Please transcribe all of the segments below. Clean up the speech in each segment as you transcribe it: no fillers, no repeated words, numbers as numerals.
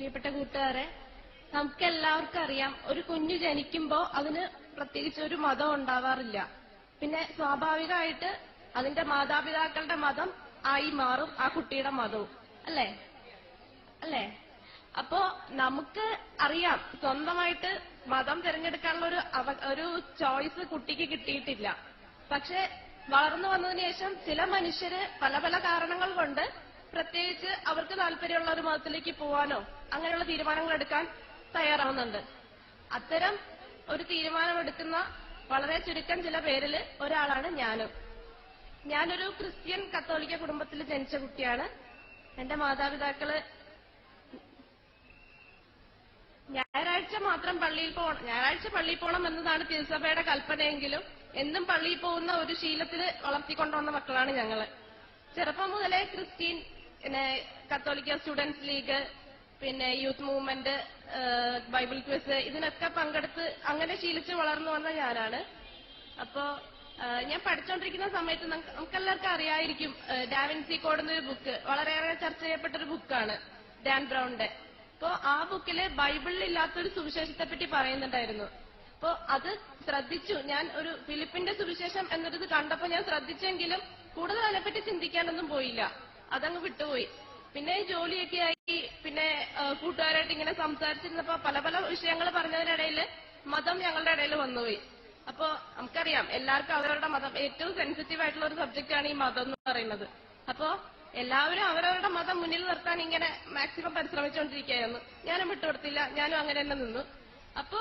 പ്രിയപ്പെട്ട കൂട്ടുകാരെ, നമുക്കെല്ലാവർക്കും അറിയാം, ഒരു കുഞ്ഞു ജനിക്കുമ്പോ അതിന് പ്രത്യേകിച്ച് ഒരു മതം ഉണ്ടാവാറില്ല. പിന്നെ സ്വാഭാവികമായിട്ട് അതിന്റെ മാതാപിതാക്കളുടെ മതം ആയി മാറും ആ കുട്ടിയുടെ മതവും. അല്ലേ അല്ലേ അപ്പോ നമുക്ക് അറിയാം, സ്വന്തമായിട്ട് മതം തിരഞ്ഞെടുക്കാനുള്ള ഒരു ചോയ്സ് കുട്ടിക്ക് കിട്ടിയിട്ടില്ല. പക്ഷെ വളർന്നു വന്നതിന് ശേഷം ചില മനുഷ്യര് പല പല കാരണങ്ങൾ കൊണ്ട് പ്രത്യേകിച്ച് അവർക്ക് താല്പര്യമുള്ള ഒരു മതത്തിലേക്ക് പോവാനോ അങ്ങനെയുള്ള തീരുമാനങ്ങൾ എടുക്കാൻ തയ്യാറാവുന്നുണ്ട്. അത്തരം ഒരു തീരുമാനമെടുക്കുന്ന വളരെ ചുരുക്കം ചില പേരിൽ ഒരാളാണ് ഞാനും. ഞാനൊരു ക്രിസ്ത്യൻ കത്തോലിക്ക കുടുംബത്തിൽ ജനിച്ച കുട്ടിയാണ്. എന്റെ മാതാപിതാക്കള് ഞായറാഴ്ച മാത്രം ഞായറാഴ്ച പള്ളിയിൽ പോകണം എന്നതാണ് തിരുസഭയുടെ കൽപ്പനയെങ്കിലും എന്നും പള്ളിയിൽ പോകുന്ന ഒരു ശീലത്തിൽ വളർത്തിക്കൊണ്ടുവന്ന മക്കളാണ് ഞങ്ങള്. ചെറുപ്പം മുതലേ ക്രിസ്ത്യൻ, പിന്നെ കത്തോലിക്ക സ്റ്റുഡൻസ് ലീഗ്, പിന്നെ യൂത്ത് മൂവ്മെന്റ്, ബൈബിൾ ക്വിസ്, ഇതിനൊക്കെ പങ്കെടുത്ത് അങ്ങനെ ശീലിച്ച് വളർന്നു വന്ന ഞാനാണ്. അപ്പോ ഞാൻ പഠിച്ചുകൊണ്ടിരിക്കുന്ന സമയത്ത് നമുക്കെല്ലാവർക്കും അറിയായിരിക്കും, ഡാവിൻസി കോഡ് എന്നൊരു ബുക്ക് വളരെയേറെ ചർച്ച ചെയ്യപ്പെട്ടൊരു ബുക്കാണ്, ഡാൻ ബ്രൗണിന്റെ. അപ്പോ ആ ബുക്കില് ബൈബിളിൽ ഇല്ലാത്തൊരു സുവിശേഷത്തെ പറ്റി പറയുന്നുണ്ടായിരുന്നു. അപ്പോ അത് ശ്രദ്ധിച്ചു. ഞാൻ ഒരു ഫിലിപ്പിന്റെ സുവിശേഷം എന്നൊരിത് കണ്ടപ്പോ ഞാൻ ശ്രദ്ധിച്ചെങ്കിലും കൂടുതൽ അതിനെപ്പറ്റി ചിന്തിക്കാനൊന്നും പോയില്ല, അതങ്ങ് വിട്ടുപോയി. പിന്നെ ജോലിയൊക്കെ ആയി, പിന്നെ കൂട്ടുകാരായിട്ട് ഇങ്ങനെ സംസാരിച്ചിരുന്നപ്പോ പല പല വിഷയങ്ങൾ പറഞ്ഞതിനിടയിൽ മതം ഞങ്ങളുടെ ഇടയിൽ വന്നുപോയി. അപ്പോ നമുക്കറിയാം, എല്ലാവർക്കും അവരവരുടെ മതം ഏറ്റവും സെൻസിറ്റീവ് ആയിട്ടുള്ള ഒരു സബ്ജക്റ്റാണ് ഈ മതം എന്ന് പറയുന്നത്. അപ്പോ എല്ലാവരും അവരവരുടെ മതം മുന്നിൽ നിർത്താൻ ഇങ്ങനെ മാക്സിമം പരിശ്രമിച്ചുകൊണ്ടിരിക്കുകയായിരുന്നു. ഞാനും വിട്ടുകൊടുത്തില്ല, ഞാനും അങ്ങനെ തന്നെ നിന്നു. അപ്പോ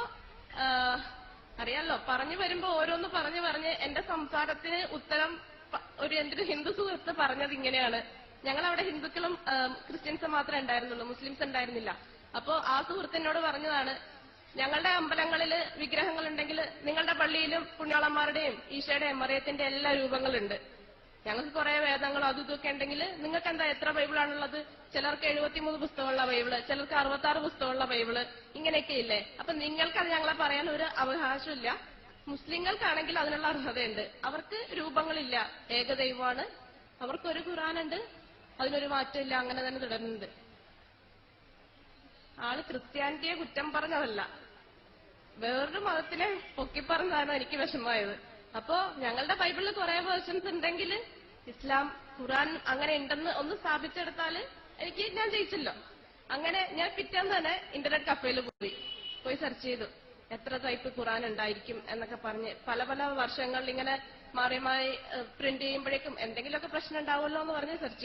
അറിയാലോ, പറഞ്ഞു വരുമ്പോ ഓരോന്ന് പറഞ്ഞ് എന്റെ സംസാരത്തിന് ഉത്തരം എന്റെ ഒരു ഹിന്ദു സുഹൃത്ത് പറഞ്ഞത് ഇങ്ങനെയാണ്: ഞങ്ങളവിടെ ഹിന്ദുക്കളും ക്രിസ്ത്യൻസും മാത്രമേ ഉണ്ടായിരുന്നുള്ളൂ, മുസ്ലിംസ് ഉണ്ടായിരുന്നില്ല. അപ്പോ ആ സുഹൃത്തിനോട് പറഞ്ഞതാണ്, ഞങ്ങളുടെ അമ്പലങ്ങളിൽ വിഗ്രഹങ്ങളുണ്ടെങ്കിൽ നിങ്ങളുടെ പള്ളിയിലും പുണ്യാളന്മാരുടെയും ഈശോയുടെയും മറിയത്തിന്റെ എല്ലാ രൂപങ്ങളുണ്ട്. ഞങ്ങൾക്ക് കുറെ വേദങ്ങളും അതും ഇതൊക്കെ ഉണ്ടെങ്കിൽ നിങ്ങൾക്ക് എന്താ എത്ര ബൈബിളാണുള്ളത്? ചിലർക്ക് 73 പുസ്തകമുള്ള ബൈബിള്, ചിലർക്ക് 66 പുസ്തകമുള്ള ബൈബിള്, ഇങ്ങനെയൊക്കെ ഇല്ലേ? അപ്പൊ നിങ്ങൾക്കത് ഞങ്ങളെ പറയാൻ ഒരു അവകാശമില്ല. മുസ്ലിങ്ങൾക്കാണെങ്കിൽ അതിനുള്ള അർഹതയുണ്ട്. അവർക്ക് രൂപങ്ങളില്ല, ഏകദൈവമാണ്. അവർക്കൊരു ഖുർആനുണ്ട്, അതിനൊരു മാറ്റമില്ല, അങ്ങനെ തന്നെ തുടരുന്നുണ്ട്. ആള് ക്രിസ്ത്യാനിറ്റിയെ കുറ്റം പറഞ്ഞതല്ല, വേറൊരു മതത്തിനെ പൊക്കിപ്പറഞ്ഞതാണ് എനിക്ക് വിഷമമായത്. അപ്പോ ഞങ്ങളുടെ ബൈബിളിൽ കുറെ വേർഷൻസ് ഉണ്ടെങ്കിൽ ഇസ്ലാം, ഖുർആൻ അങ്ങനെ ഉണ്ടെന്ന് ഒന്ന് സ്ഥാപിച്ചെടുത്താല് ഞാൻ ജയിച്ചല്ലോ. അങ്ങനെ ഞാൻ പിറ്റേന്ന് തന്നെ ഇന്റർനെറ്റ് കഫേയിൽ പോയി സെർച്ച് ചെയ്തു എത്ര ടൈപ്പ് ഖുർആൻ ഉണ്ടായിരിക്കും എന്നൊക്കെ പറഞ്ഞ്. പല പല വർഷങ്ങളിൽ ഇങ്ങനെ മാറി പ്രിന്റ് ചെയ്യുമ്പോഴേക്കും എന്തെങ്കിലുമൊക്കെ പ്രശ്നം ഉണ്ടാവുമല്ലോ എന്ന് പറഞ്ഞ് സെർച്ച്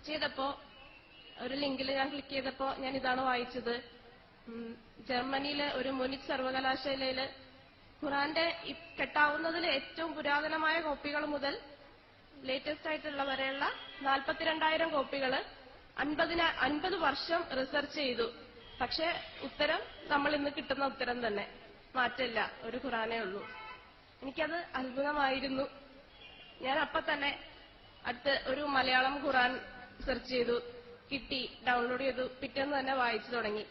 ചെയ്തപ്പോ ഒരു ലിങ്കിൽ ഞാൻ ക്ലിക്ക് ചെയ്തപ്പോ ഞാൻ ഇതാണ് വായിച്ചത്: ജർമ്മനിയിലെ ഒരു മുനിച്ച് സർവകലാശാലയില് ഖുറാന്റെ കെട്ടാവുന്നതിൽ ഏറ്റവും പുരാതനമായ കോപ്പികൾ മുതൽ ലേറ്റസ്റ്റ് ആയിട്ടുള്ള വരെയുള്ള 42,000 കോപ്പികൾ 50 വർഷം റിസർച്ച് ചെയ്തു. പക്ഷെ ഉത്തരം നമ്മൾ ഇന്ന് കിട്ടുന്ന ഉത്തരം തന്നെ, മാറ്റമില്ല, ഒരു ഖുറാനേ ഉള്ളൂ. എനിക്കത് അത്ഭുതമായിരുന്നു. ഞാൻ അപ്പൊ തന്നെ അടുത്ത് ഒരു മലയാളം ഖുറാൻ സെർച്ച് ചെയ്തു, കിട്ടി, ഡൗൺലോഡ് ചെയ്തു, പിറ്റേന്ന് തന്നെ വായിച്ചു തുടങ്ങി.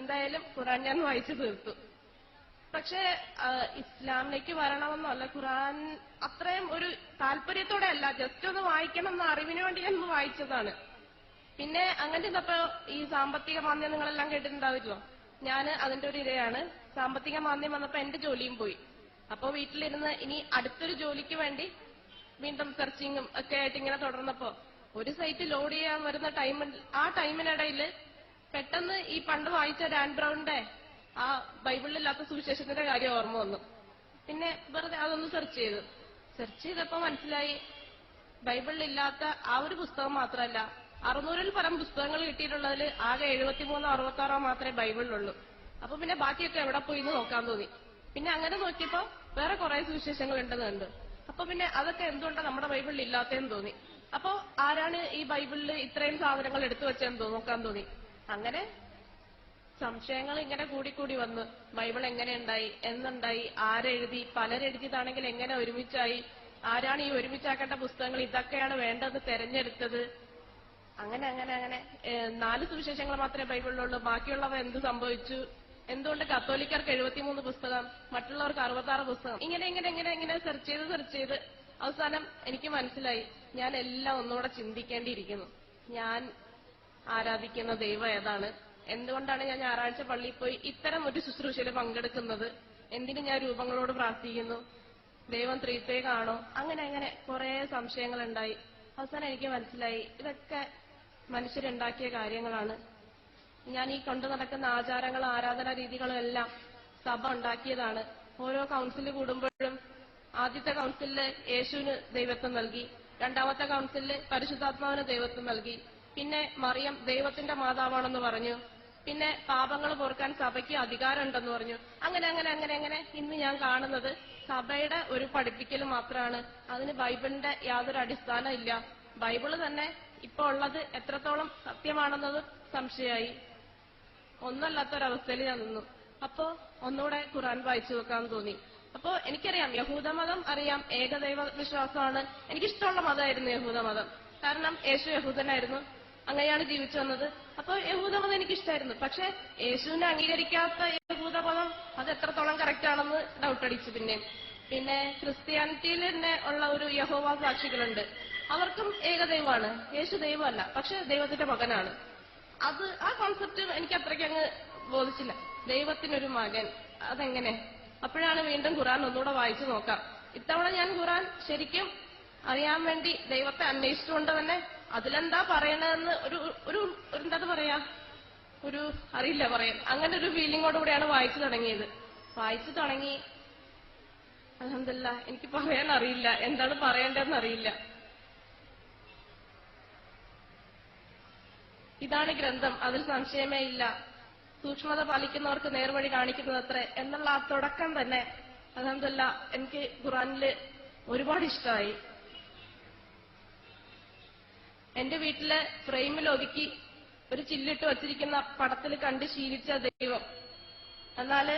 എന്തായാലും ഖുറാൻ ഞാൻ വായിച്ചു തീർത്തു. പക്ഷെ ഇസ്ലാമിലേക്ക് വരണമെന്നല്ല, ഖുറാൻ അത്രയും ഒരു താല്പര്യത്തോടെ അല്ല, ജസ്റ്റ് ഒന്ന് വായിക്കണം എന്ന അറിവിന് വേണ്ടി ഞാൻ ഒന്ന് വായിച്ചതാണ്. പിന്നെ അങ്ങനെ ഇന്നപ്പോ ഈ സാമ്പത്തിക മാന്ദ്യം നിങ്ങളെല്ലാം കേട്ടിട്ടുണ്ടാവില്ലോ, ഞാൻ അതിന്റെ ഒരു ഇരയാണ്. സാമ്പത്തിക മാന്ദ്യം വന്നപ്പോ എന്റെ ജോലിയും പോയി. അപ്പോ വീട്ടിലിരുന്ന് ഇനി അടുത്തൊരു ജോലിക്ക് വേണ്ടി വീണ്ടും സെർച്ചിങ്ങും ഒക്കെ ആയിട്ട് ഇങ്ങനെ തുടർന്നപ്പോ ഒരു സൈറ്റ് ലോഡ് ചെയ്യാൻ വരുന്ന ആ ടൈമിനിടയിൽ പെട്ടെന്ന് ഈ പണ്ട് വായിച്ച ഡാൻ ബ്രൗണിന്റെ ആ ബൈബിളിലില്ലാത്ത സുവിശേഷത്തിന്റെ കാര്യം ഓർമ്മ വന്നു. പിന്നെ വെറുതെ അതൊന്ന് സെർച്ച് ചെയ്തപ്പോ മനസ്സിലായി, ബൈബിളിലില്ലാത്ത ആ ഒരു പുസ്തകം മാത്രമല്ല, 600-ൽ പരം പുസ്തകങ്ങൾ കിട്ടിയിട്ടുള്ളതിൽ ആകെ 73-ഓ 66-ഓ മാത്രമേ ബൈബിളിലുള്ളൂ. അപ്പൊ പിന്നെ ബാക്കിയൊക്കെ എവിടെ പോയി എന്ന് നോക്കാൻ തോന്നി. പിന്നെ അങ്ങനെ നോക്കിയപ്പോ വേറെ കുറെ സുവിശേഷങ്ങൾ ഉണ്ടെന്ന് കണ്ടു. അപ്പൊ പിന്നെ അതൊക്കെ എന്തുകൊണ്ടാണ് നമ്മുടെ ബൈബിളിൽ ഇല്ലാത്തതെന്ന് തോന്നി. അപ്പോ ആരാണ് ഈ ബൈബിളിൽ ഇത്രയും സാധനങ്ങൾ എടുത്തു വെച്ചതെന്ന് നോക്കാൻ തോന്നി. അങ്ങനെ സംശയങ്ങൾ ഇങ്ങനെ കൂടിക്കൂടി വന്നു. ബൈബിൾ എങ്ങനെ ഉണ്ടായി, എന്നുണ്ടായി, ആരെഴുതി, പലരെഴുതിയതാണെങ്കിൽ എങ്ങനെ ഒരുമിച്ചായി, ആരാണ് ഈ ഒരുമിച്ചാക്കേണ്ട പുസ്തകങ്ങൾ, ഇതൊക്കെയാണ് വേണ്ടത് തെരഞ്ഞെടുത്തത്. അങ്ങനെ 4 സുവിശേഷങ്ങൾ മാത്രമേ ബൈബിളിലുള്ളൂ, ബാക്കിയുള്ളവ എന്ത് സംഭവിച്ചു, എന്തുകൊണ്ട് കത്തോലിക്കർക്ക് 73 പുസ്തകം, മറ്റുള്ളവർക്ക് 66 പുസ്തകം, ഇങ്ങനെ സെർച്ച് ചെയ്ത് അവസാനം എനിക്ക് മനസ്സിലായി, ഞാൻ എല്ലാം ഒന്നുകൂടെ ചിന്തിക്കേണ്ടിയിരിക്കുന്നു. ഞാൻ ആരാധിക്കുന്ന ദൈവം ഏതാണ്, എന്തുകൊണ്ടാണ് ഞാൻ ഞായറാഴ്ച പള്ളിയിൽ പോയി ഇത്തരം ഒരു ശുശ്രൂഷയിൽ പങ്കെടുക്കുന്നത്, എന്തിന് ഞാൻ രൂപങ്ങളോട് പ്രാർത്ഥിക്കുന്നു, ദൈവം ത്രിത്വേകാണോ, അങ്ങനെ അങ്ങനെ കുറെ സംശയങ്ങളുണ്ടായി. അവസാനം എനിക്ക് മനസ്സിലായി ഇതൊക്കെ മനുഷ്യരുണ്ടാക്കിയ കാര്യങ്ങളാണ്. ഞാൻ ഈ കൊണ്ടു നടക്കുന്ന ആചാരങ്ങളും ആരാധനാ രീതികളും എല്ലാം സഭ ഉണ്ടാക്കിയതാണ്. ഓരോ കൗൺസിൽ കൂടുമ്പോഴും ആദ്യത്തെ കൗൺസിലില് യേശുവിന് ദൈവത്വം നൽകി, രണ്ടാമത്തെ കൗൺസിലില് പരിശുദ്ധാത്മാവിന് ദൈവത്വം നൽകി, പിന്നെ മറിയം ദൈവത്തിന്റെ മാതാവാണെന്ന് പറഞ്ഞു, പിന്നെ പാപങ്ങൾ പൊറുക്കാൻ സഭയ്ക്ക് അധികാരമുണ്ടെന്ന് പറഞ്ഞു. അങ്ങനെ അങ്ങനെ അങ്ങനെ അങ്ങനെ ഇന്ന് ഞാൻ കാണുന്നത് സഭയുടെ ഒരു പഠിപ്പിക്കൽ മാത്രമാണ്. അതിന് ബൈബിളിന്റെ യാതൊരു അടിസ്ഥാനം ഇല്ല. ബൈബിള് തന്നെ ഇപ്പൊ ഉള്ളത് എത്രത്തോളം സത്യമാണെന്നത് സംശയമായി. ഒന്നല്ലാത്തൊരവസ്ഥയിൽ ഞാൻ നിന്നു. അപ്പോ ഒന്നുകൂടെ ഖുർആൻ വായിച്ചു നോക്കാമെന്ന് തോന്നി. അപ്പോ എനിക്കറിയാം യഹൂദമതം അറിയാം, ഏകദൈവ വിശ്വാസമാണ്. എനിക്കിഷ്ടമുള്ള മതമായിരുന്നു യഹൂദമതം. കാരണം യേശു യഹൂദനായിരുന്നു, അങ്ങനെയാണ് ജീവിച്ചു വന്നത്. അപ്പൊ യഹൂദമതം എനിക്കിഷ്ടമായിരുന്നു. പക്ഷെ യേശുവിനെ അംഗീകരിക്കാത്ത യഹൂദമതം അത് എത്രത്തോളം കറക്റ്റ് ആണെന്ന് ഡൗട്ട് അടിച്ചു. പിന്നെ ക്രിസ്ത്യാനിറ്റിയിൽ തന്നെ ഉള്ള ഒരു യഹോവ സാക്ഷികളുണ്ട്. അവർക്കും ഏകദൈവമാണ്, യേശു ദൈവമല്ല, പക്ഷെ ദൈവത്തിന്റെ മകനാണ്. ആ കോൺസെപ്റ്റ് എനിക്ക് അത്രയ്ക്ക് അങ്ങ് ബോധിച്ചില്ല. ദൈവത്തിനൊരു മകൻ, അതെങ്ങനെ? അപ്പോഴാണ് വീണ്ടും ഖുർആൻ ഒന്നുകൂടെ വായിച്ചു നോക്കാം. ഇത്തവണ ഞാൻ ഖുർആൻ ശരിക്കും അറിയാൻ വേണ്ടി ദൈവത്തെ അന്വേഷിച്ചുകൊണ്ട് തന്നെ അതിലെന്താ പറയണതെന്ന് ഒരു എന്താ പറയാ, അറിയില്ല പറയാൻ, അങ്ങനെ ഒരു ഫീലിങ്ങോടുകൂടിയാണ് വായിച്ചു തുടങ്ങിയത്. വായിച്ചു തുടങ്ങി അൽഹംദുലില്ലാഹ്, എനിക്ക് പറയാൻ അറിയില്ല, എന്താണ് പറയേണ്ടതെന്ന് അറിയില്ല. ഇതാണ് ഗ്രന്ഥം, അതിൽ സംശയമേ ഇല്ല, സൂക്ഷ്മത പാലിക്കുന്നവർക്ക് നേർവഴി കാണിക്കുന്നതത്രേ എന്നുള്ള ആ തുടക്കം തന്നെ അൽഹംദുലില്ലാഹ് എനിക്ക് ഖുർആനില് ഒരുപാട് ഇഷ്ടമായി. എന്റെ വീട്ടിലെ ഫ്രെയിമിൽ ഒതുക്കി ഒരു ചില്ലിട്ട് വച്ചിരിക്കുന്ന പടത്തിൽ കണ്ട് ശീലിച്ച ദൈവം, എന്നാല്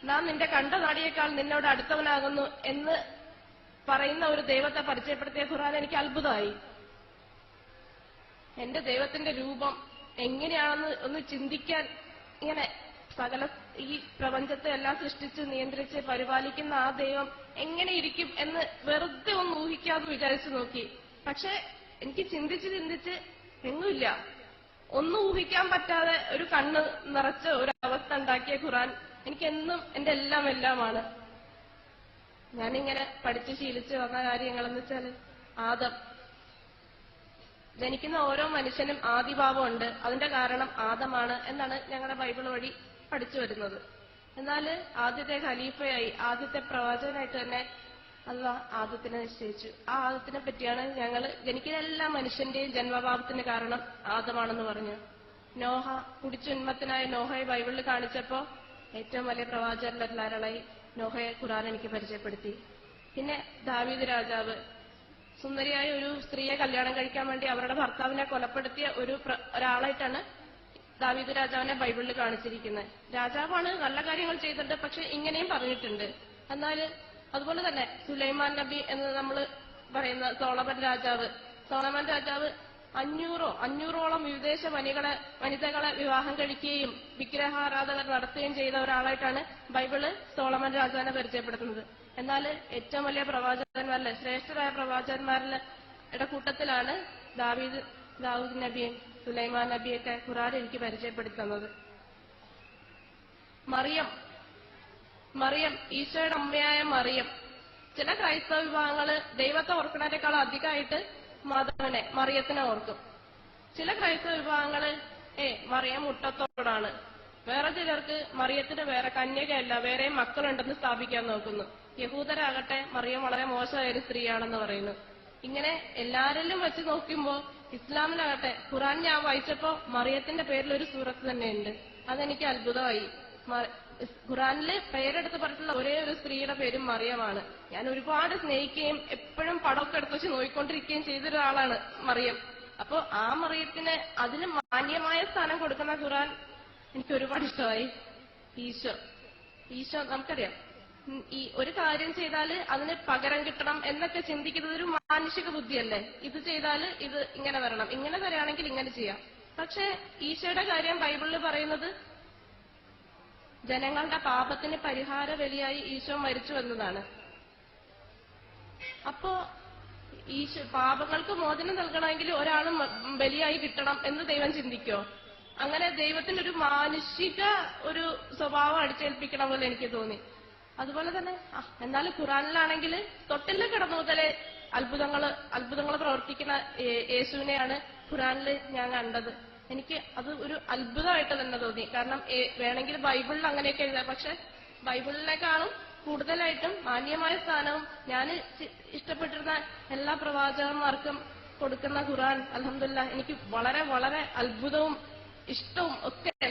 നാം നിന്റെ കണ്ട നാടിയേക്കാൾ നിന്നോട് അടുത്തവനാകുന്നു എന്ന് പറയുന്ന ഒരു ദൈവത്തെ പരിചയപ്പെടുത്തിയ ഖുർആൻ എനിക്ക് അത്ഭുതമായി. എന്റെ ദൈവത്തിന്റെ രൂപം എങ്ങനെയാണെന്ന് ഒന്ന് ചിന്തിക്കാൻ, ഇങ്ങനെ സകല ഈ പ്രപഞ്ചത്തെ എല്ലാം സൃഷ്ടിച്ച് നിയന്ത്രിച്ച് പരിപാലിക്കുന്ന ആ ദൈവം എങ്ങനെ ഇരിക്കും എന്ന് വെറുതെ ഒന്ന് ഊഹിക്കാതെ വിചാരിച്ചു നോക്കി. പക്ഷെ എനിക്ക് ചിന്തിച്ച് എങ്ങുമില്ല, ഒന്നും ഊഹിക്കാൻ പറ്റാതെ ഒരു കണ്ണ് നിറച്ച ഒരു അവസ്ഥ ഉണ്ടാക്കിയ ഖുർആൻ എനിക്കെന്നും എന്റെ എല്ലാം എല്ലാമാണ്. ഞാനിങ്ങനെ പഠിച്ച് ശീലിച്ച് വന്ന കാര്യങ്ങളെന്ന് വെച്ചാൽ, ആദം, ജനിക്കുന്ന ഓരോ മനുഷ്യനും ആദിഭാവമുണ്ട്, അതിന്റെ കാരണം ആദമാണ് എന്നാണ് ഞങ്ങളുടെ ബൈബിൾ വഴി പഠിച്ചു വരുന്നത്. എന്നാൽ ആദ്യത്തെ ഖലീഫയായി, ആദ്യത്തെ പ്രവാചകനായിട്ട് തന്നെ അല്ലാഹ് ആദത്തിനെ നിശ്ചയിച്ചു. ആ ആദത്തിനെ പറ്റിയാണ് ഞങ്ങൾ ജനിക്കുന്ന എല്ലാ മനുഷ്യന്റെയും ജന്മപാപത്തിന് കാരണം ആദമാണെന്ന് പറഞ്ഞു. നോഹ, കുടിച്ചുന്മത്തനായ നോഹയെ ബൈബിളിൽ കാണിച്ചപ്പോ ഏറ്റവും വലിയ പ്രവാചകരിലൊരാളായി നോഹയെ ഖുർആൻ എനിക്ക് പരിചയപ്പെടുത്തി. പിന്നെ ദാവീദ് രാജാവ്, സുന്ദരിയായ ഒരു സ്ത്രീയെ കല്യാണം കഴിക്കാൻ വേണ്ടി അവരുടെ ഭർത്താവിനെ കൊലപ്പെടുത്തിയ ഒരാളായിട്ടാണ് ദാവീദ് രാജാവിനെ ബൈബിളിൽ കാണിച്ചിരിക്കുന്നത്. രാജാവാണ്, നല്ല കാര്യങ്ങൾ ചെയ്തിട്ടുണ്ട്, പക്ഷെ ഇങ്ങനെയും പറഞ്ഞിട്ടുണ്ട്. എന്നാൽ അതുപോലെ തന്നെ സുലൈമാൻ നബി എന്ന് നമ്മൾ പറയുന്ന സോളമൻ രാജാവ് 500ഓളം വിദേശ വനിതകളെ വിവാഹം കഴിക്കുകയും വിഗ്രഹാരാധകർ നടത്തുകയും ചെയ്ത ഒരാളായിട്ടാണ് ബൈബിള് സോളമൻ രാജാവിനെ പരിചയപ്പെടുത്തുന്നത്. എന്നാൽ ഏറ്റവും വലിയ പ്രവാചകന്മാരിലെ ശ്രേഷ്ഠരായ പ്രവാചകന്മാരുടെ കൂട്ടത്തിലാണ് ദാവൂദ് നബിയും സുലൈമാൻ നബിയൊക്കെ ഖുർആൻ എനിക്ക് പരിചയപ്പെടുത്തുന്നത്. മറിയം, ഈശോയുടെ അമ്മയായ മറിയം. ചില ക്രൈസ്തവ വിഭാഗങ്ങള് ദൈവത്തെ ഓർക്കുന്നതിനേക്കാൾ അധികമായിട്ട് മറിയത്തിനെ ഓർക്കും. ചില ക്രൈസ്തവ വിഭാഗങ്ങള് മറിയം മുട്ടത്തോടാണ്. വേറെ ചിലർക്ക് മറിയത്തിന് വേറെ കന്യകയല്ല, വേറെ മക്കളുണ്ടെന്ന് സ്ഥാപിക്കാൻ നോക്കുന്നു. യഹൂദരാകട്ടെ മറിയം വളരെ മോശമായ ഒരു സ്ത്രീയാണെന്ന് പറയുന്നു. ഇങ്ങനെ എല്ലാരിലും വെച്ച് നോക്കുമ്പോ ഇസ്ലാമിലാകട്ടെ ഖുർആൻ ഞാൻ വായിച്ചപ്പോ മറിയത്തിന്റെ പേരിൽ ഒരു സൂറത്ത് തന്നെയുണ്ട്. അതെനിക്ക് അത്ഭുതമായി. ഖുർആനില് പേരെടുത്ത് പറഞ്ഞിട്ടുള്ള ഒരേ ഒരു സ്ത്രീയുടെ പേരും മറിയമാണ്. ഞാൻ ഒരുപാട് സ്നേഹിക്കുകയും എപ്പോഴും പടമൊക്കെ എടുത്ത് വെച്ച് നോക്കിക്കൊണ്ടിരിക്കുകയും ചെയ്തൊരാളാണ് മറിയം. അപ്പോ ആ മറിയത്തിന് അതിന് മാന്യമായ സ്ഥാനം കൊടുക്കുന്ന ഖുർആൻ എനിക്ക് ഒരുപാട് ഇഷ്ടമായി. ഈശോ നമുക്കറിയാം, ഈ ഒരു കാര്യം ചെയ്താല് അതിന് പകരം കിട്ടണം എന്നൊക്കെ ചിന്തിക്കുന്നത് ഒരു മാനുഷിക ബുദ്ധിയല്ലേ. ഇത് ചെയ്താല് ഇത് ഇങ്ങനെ വരണം, ഇങ്ങനെ വരികയാണെങ്കിൽ ഇങ്ങനെ ചെയ്യാം. പക്ഷെ ഈശോയുടെ കാര്യം ബൈബിളിൽ പറയുന്നത് ജനങ്ങളുടെ പാപത്തിന് പരിഹാര ബലിയായി ഈശോ മരിച്ചു എന്നതാണ്. അപ്പോ ഈ പാപങ്ങൾക്ക് മോചനം നൽകണമെങ്കിൽ ഒരാൾ ബലിയായി കിട്ടണം എന്ന് ദൈവം ചിന്തിക്കോ? അങ്ങനെ ദൈവത്തിന് ഒരു മാനുഷിക ഒരു സ്വഭാവം അടിച്ചേൽപ്പിക്കണ പോലെ എനിക്ക് തോന്നി. അതുപോലെ തന്നെ എന്നാലും ഖുറാനിലാണെങ്കിൽ തൊട്ടിൽ കിടന്നു മുതലേ അത്ഭുതങ്ങൾ പ്രവർത്തിക്കുന്ന യേശുവിനെയാണ് ഖുറാനിൽ ഞാൻ കണ്ടത്. എനിക്ക് അത് ഒരു അത്ഭുതമായിട്ട് തന്നെ തോന്നി. കാരണം വേണമെങ്കിൽ ബൈബിളിൽ അങ്ങനെയൊക്കെ എഴുതാം, പക്ഷെ ബൈബിളിനേക്കാളും കൂടുതലായിട്ടും മാന്യമായ സ്ഥാനവും ഞാൻ ഇഷ്ടപ്പെട്ടിരുന്ന എല്ലാ പ്രവാചകന്മാർക്കും കൊടുക്കുന്ന ഖുറാൻ അൽഹംദുലില്ലാഹ് എനിക്ക് വളരെ വളരെ അത്ഭുതവും ഇഷ്ടവും ഒക്കെ